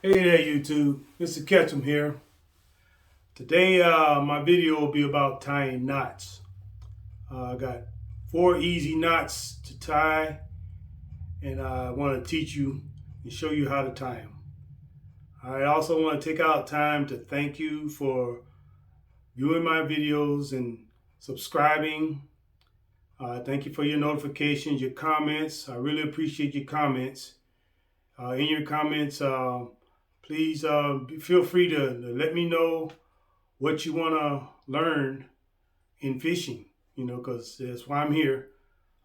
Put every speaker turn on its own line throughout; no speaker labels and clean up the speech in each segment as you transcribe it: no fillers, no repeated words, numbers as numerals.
Hey there YouTube, Mr. Ketchum here. Today my video will be about tying knots. I got 4 easy knots to tie and I want to teach you and show you how to tie them. I also want to take out time to thank you for viewing my videos and subscribing. Thank you for your notifications, your comments. I really appreciate your comments. In your comments, please feel free to let me know what you want to learn in fishing, because that's why I'm here.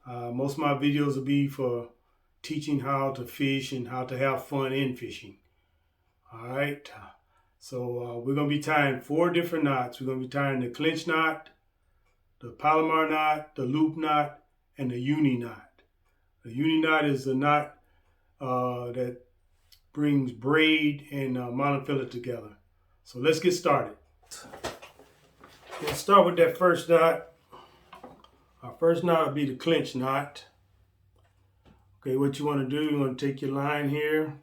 Most of my videos will be for teaching how to fish and how to have fun in fishing. All right. So we're going to be tying 4 different knots. We're going to be tying the clinch knot, the Palomar knot, the loop knot, and the uni knot. The uni knot is a knot that brings braid and monofilament together. So let's get started. Let's start with that first knot. Our first knot will be the clinch knot. Okay, what you want to do, you want to take your line here,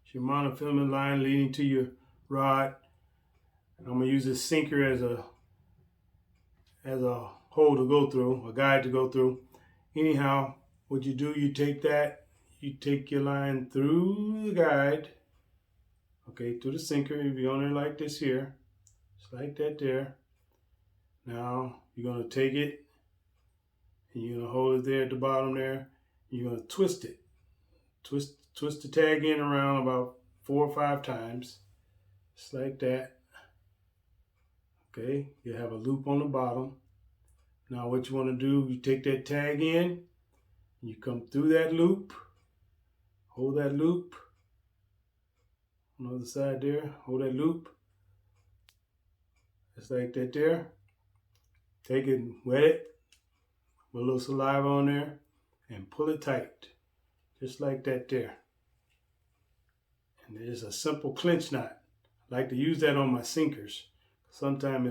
it's your monofilament line leading to your rod. And I'm going to use this sinker as a hole to go through, a guide to go through. Anyhow, what you do, you take your line through the guide, okay, through the sinker. You'll be on there like this here, just like that there. Now you're going to take it and you're going to hold it there at the bottom there. You're going to twist it. Twist the tag in around about 4 or 5 times, just like that. Okay, you have a loop on the bottom. Now what you want to do, you take that tag in, you come through that loop, hold that loop on the other side there, hold that loop, just like that there. Take it, wet it with a little saliva on there, and pull it tight, just like that there. And there's a simple clinch knot. I like to use that on my sinkers. Sometimes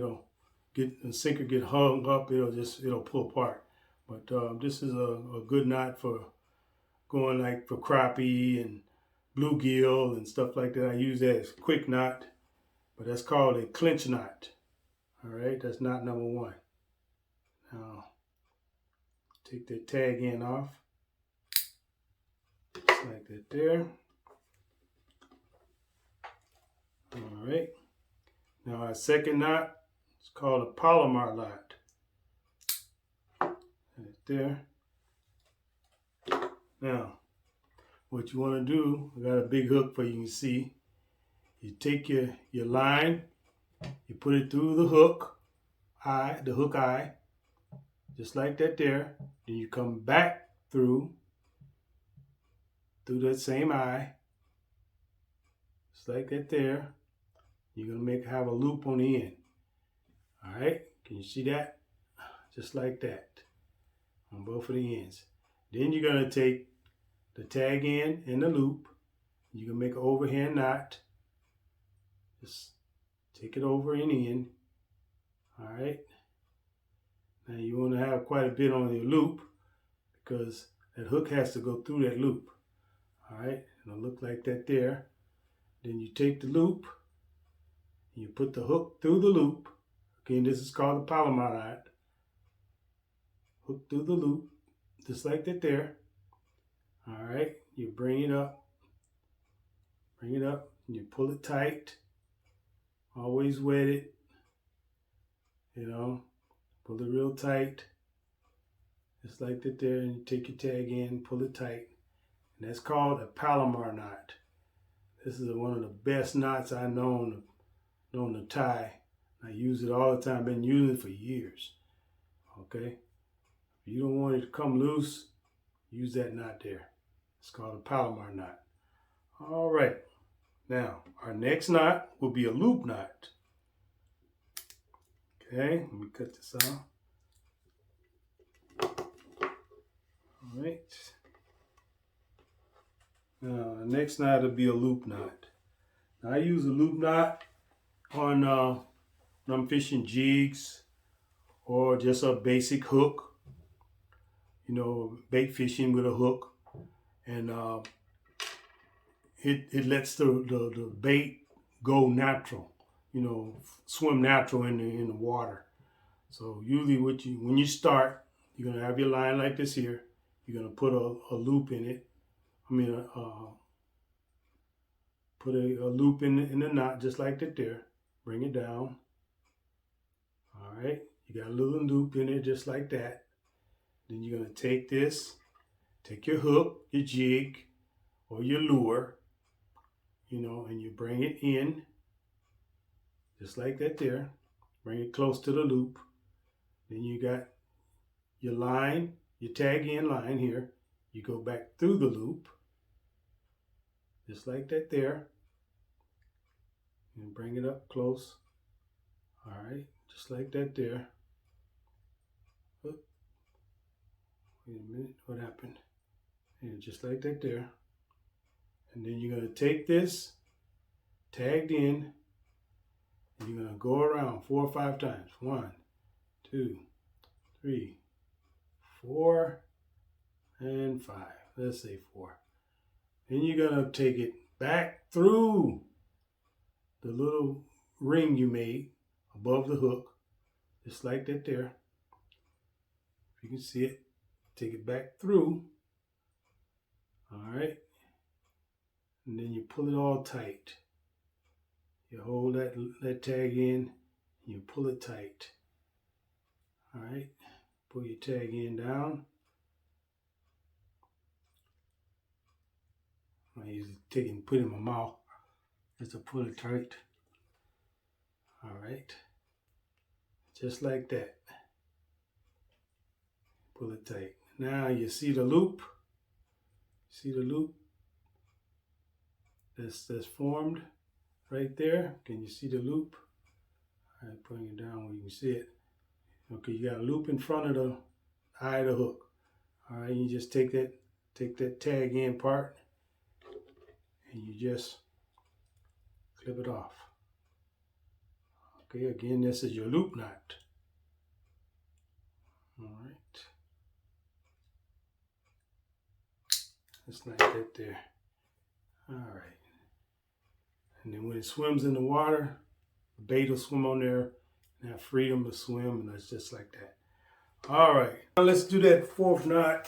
the sinker get hung up, it'll pull apart. But this is a good knot for going like for crappie and bluegill and stuff like that. I use that as a quick knot, but that's called a clinch knot. All right, that's knot number 1. Now, take that tag end off, just like that there. All right. Now our second knot is called a Palomar knot. Right there. Now, what you want to do, I got a big hook for you can see. You take your line, you put it through the hook eye, just like that there. Then you come back through that same eye, just like that there. You're going to have a loop on the end. All right, can you see that? Just like that on both of the ends. Then you're going to take the tag end and the loop. You can make an overhand knot. Just take it over and in. All right. Now you want to have quite a bit on your loop because that hook has to go through that loop. All right, it'll look like that there. Then you take the loop, you put the hook through the loop. Again, this is called the Palomar knot. Hook through the loop, just like that there. All right, you bring it up, and you pull it tight. Always wet it, pull it real tight, just like that there. And you take your tag in, pull it tight. And that's called a Palomar knot. This is one of the best knots I've known to tie. I use it all the time. I've been using it for years. Okay? If you don't want it to come loose, use that knot there. It's called a Palomar knot. All right. Now, our next knot will be a loop knot. Okay, let me cut this off. All right. Now, the next knot will be a loop knot. Now, I use a loop knot on when I'm fishing jigs or just a basic hook. Bait fishing with a hook. And it lets the bait go natural, you know, swim natural in the water. So usually when you start, you're gonna have your line like this here. You're gonna put a loop in it. I mean, put a loop in the knot just like that there. Bring it down. All right, you got a little loop in it just like that. Then you're gonna take this, take your hook, your jig, or your lure, you know, and you bring it in just like that there. Bring it close to the loop. Then you got your line, your tag in line here. You go back through the loop, just like that there, and bring it up close. All right, just like that there. Oop. Wait a minute, what happened? And just like that there. And then you're gonna take this tagged in, and you're gonna go around 4 or 5 times. 1, 2, 3, 4, and 5. Let's say 4. Then you're gonna take it back through the little ring you made above the hook, just like that there. If you can see it, take it back through. All right. And then you pull it all tight. You hold that tag in, and you pull it tight. All right. Pull your tag in down. I usually take it and put it in my mouth just to pull it tight. All right. Just like that. Pull it tight. Now you see the loop. See the loop that's formed right there. Can you see the loop? All right, putting it down where you can see it. Okay, you got a loop in front of the eye of the hook. All right, you just take that tag in part, and you just clip it off. Okay, again, this is your loop knot. All right, just like that there. All right, and then when it swims in the water, the bait will swim on there and have freedom to swim, and it's just like that. All right, now let's do that 4th knot,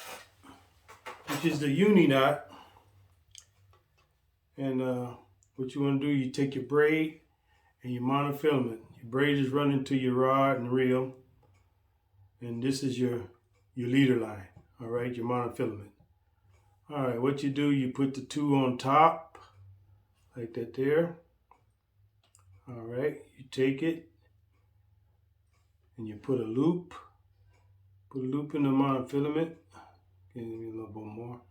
which is the uni knot. And what you want to do, you take your braid and your monofilament. Your braid is running to your rod and reel, and this is your leader line. All right, your monofilament. All right, what you do, you put the 2 on top, like that there. All right, you take it and you put a loop. Put a loop in the monofilament. Give me a little bit more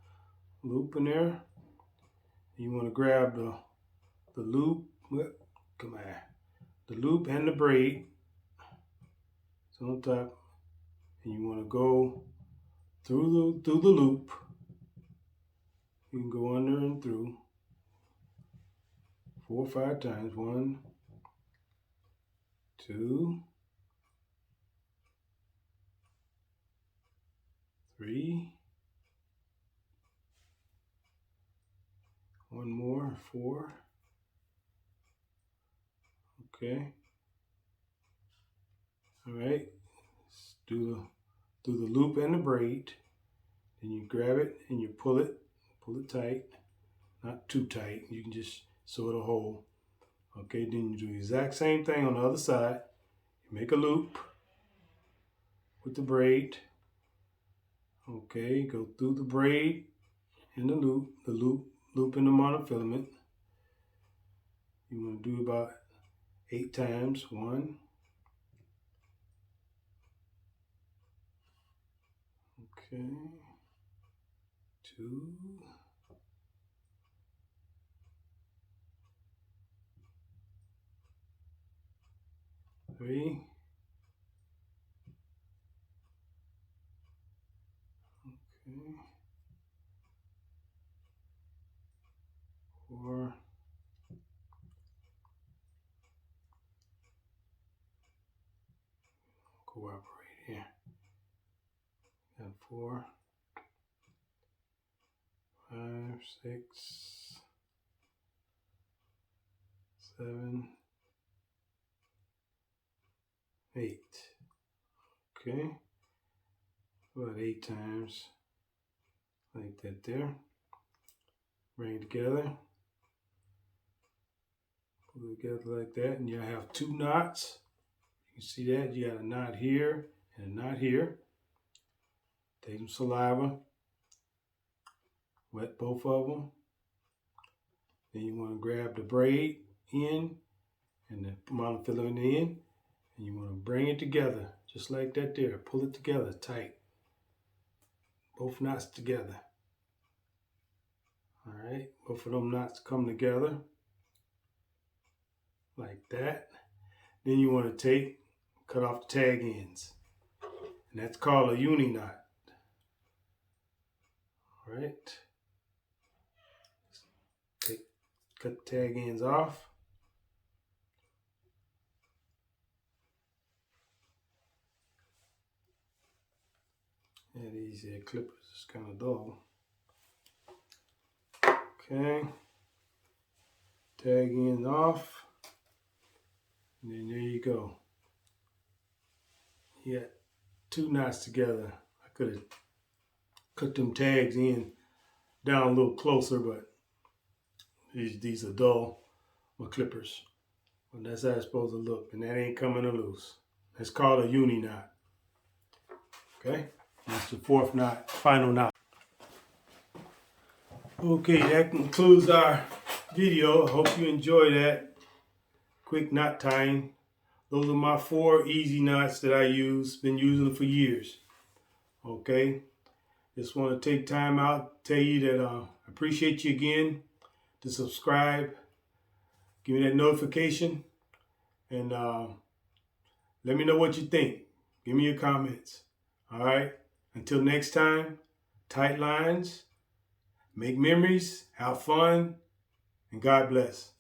loop in there. You want to grab the loop. Come on, the loop and the braid. It's on top, and you want to go through the loop. You can go under and through 4 or 5 times. 1, 2, 3. 1 more, 4. Okay. All right. Do the loop and the braid. Then you grab it and you pull it tight, not too tight. You can just sew it a hole. Okay. Then you do the exact same thing on the other side. You make a loop with the braid. Okay. Go through the braid and the loop in the monofilament. You want to do about 8 times. 1. Okay. 2. 3. Okay. 4. Cooperate here. And 4, 5, 6, 7, 8. Okay, about 8 times like that there. Bring it together. Pull it together like that, and you'll have 2 knots. You can see that you got a knot here and a knot here. Take some saliva, wet both of them. Then you want to grab the braid end and the monofilament end, and you want to bring it together just like that there. Pull it together tight. Both knots together. All right, both of them knots come together like that. Then you want to cut off the tag ends, and that's called a uni knot. All right, cut the tag ends off. And these clippers is kind of dull. Okay, tag ends off, and then there you go. You got 2 knots together. I could have cut them tags in down a little closer, but these are dull, my clippers. But that's how it's supposed to look, and that ain't coming loose. That's called a uni knot. Okay, that's the 4th knot, final knot. Okay, that concludes our video. I hope you enjoy that quick knot tying. Those are my 4 easy knots that I use. Been using them for years. Okay, just want to take time out to tell you that I appreciate you again. To subscribe, give me that notification, and let me know what you think. Give me your comments. All right, until next time, tight lines, make memories, have fun, and God bless.